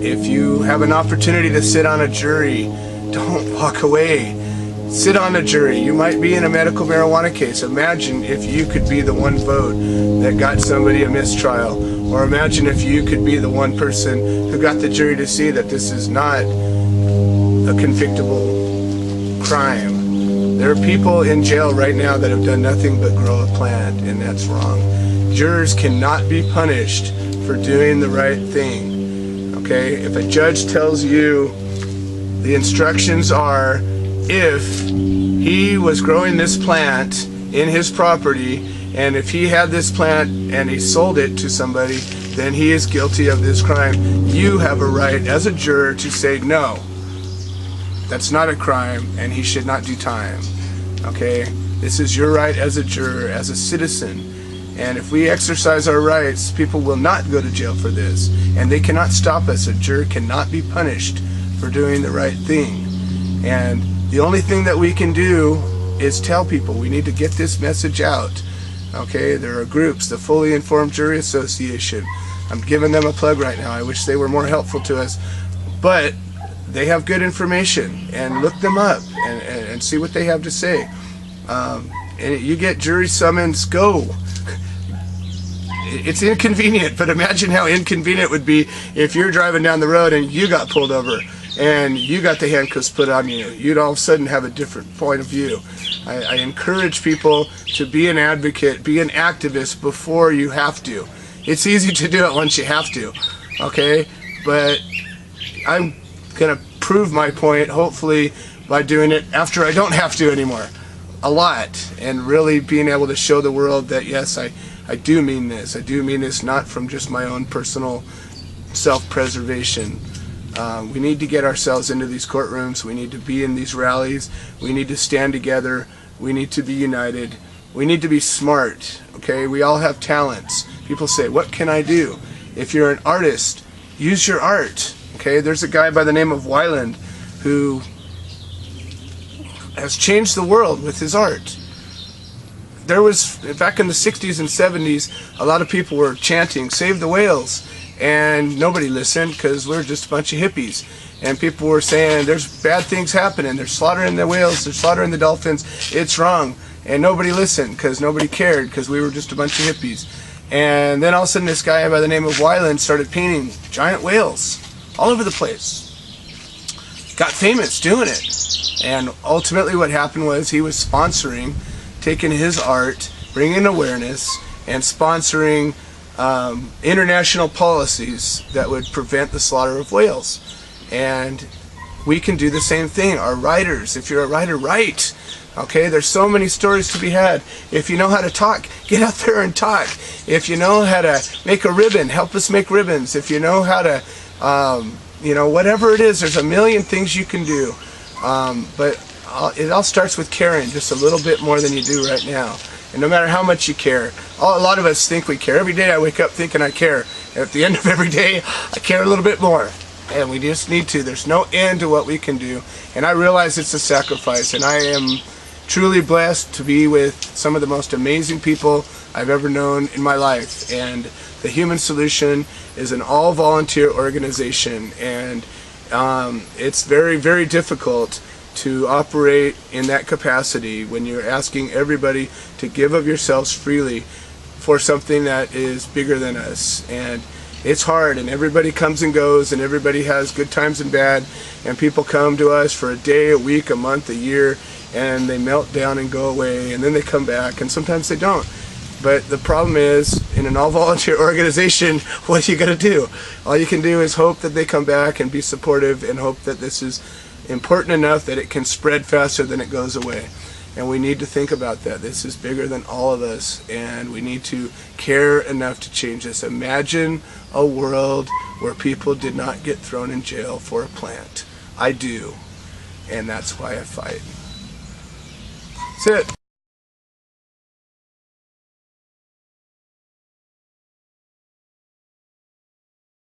If you have an opportunity to sit on a jury, don't walk away. Sit on a jury. You might be in a medical marijuana case. Imagine if you could be the one vote that got somebody a mistrial. Or imagine if you could be the one person who got the jury to see that this is not a convictable crime. There are people in jail right now that have done nothing but grow a plant, and that's wrong. Jurors cannot be punished for doing the right thing. Okay? If a judge tells you the instructions are, if he was growing this plant in his property, and if he had this plant and he sold it to somebody, then he is guilty of this crime. You have a right as a juror to say, no, that's not a crime and he should not do time. Okay? This is your right as a juror, as a citizen. And if we exercise our rights, people will not go to jail for this. And they cannot stop us. A juror cannot be punished for doing the right thing. And the only thing that we can do is tell people. We need to get this message out. Okay, there are groups, the Fully Informed Jury Association. I'm giving them a plug right now. I wish they were more helpful to us. But they have good information, and look them up and see what they have to say. And you get jury summons, go. It's inconvenient, but imagine how inconvenient it would be if you're driving down the road and you got pulled over and you got the handcuffs put on you. You'd all of a sudden have a different point of view. I encourage people to be an advocate, be an activist before you have to. It's easy to do it once you have to, okay? But I'm going to prove my point, hopefully, by doing it after I don't have to anymore. A lot. And really being able to show the world that, yes, I do mean this. I do mean this not from just my own personal self-preservation. We need to get ourselves into these courtrooms. We need to be in these rallies. We need to stand together. We need to be united. We need to be smart. Okay? We all have talents. People say, what can I do? If you're an artist, use your art. Okay? There's a guy by the name of Weiland who has changed the world with his art. There was, back in the 60s and 70s, a lot of people were chanting, save the whales. And nobody listened because we're just a bunch of hippies. And people were saying, there's bad things happening. They're slaughtering the whales. They're slaughtering the dolphins. It's wrong. And nobody listened because nobody cared because we were just a bunch of hippies. And then all of a sudden this guy by the name of Weiland started painting giant whales all over the place. Got famous doing it. And ultimately what happened was he was sponsoring, taking his art, bringing awareness, and sponsoring international policies that would prevent the slaughter of whales. And we can do the same thing. Our writers, if you're a writer, write. Okay, there's so many stories to be had. If you know how to talk, get out there and talk. If you know how to make a ribbon, help us make ribbons. If you know how to, you know, whatever it is, there's a million things you can do. But it all starts with caring just a little bit more than you do right now. And no matter how much you care, a lot of us think we care. Every day I wake up thinking I care. And at the end of every day, I care a little bit more. And we just need to. There's no end to what we can do. And I realize it's a sacrifice. And I am truly blessed to be with some of the most amazing people I've ever known in my life. And the Human Solution is an all-volunteer organization. And it's very, very difficult to operate in that capacity when you're asking everybody to give of yourselves freely for something that is bigger than us. And it's hard, and everybody comes and goes, and everybody has good times and bad, and people come to us for a day, a week, a month, a year, and they melt down and go away, and then they come back, and sometimes they don't. But the problem is, in an all-volunteer organization, what are you going to do? All you can do is hope that they come back and be supportive and hope that this is important enough that it can spread faster than it goes away. And we need to think about that. This is bigger than all of us, and we need to care enough to change this. Imagine a world where people did not get thrown in jail for a plant. I do, and that's why I fight. That's it.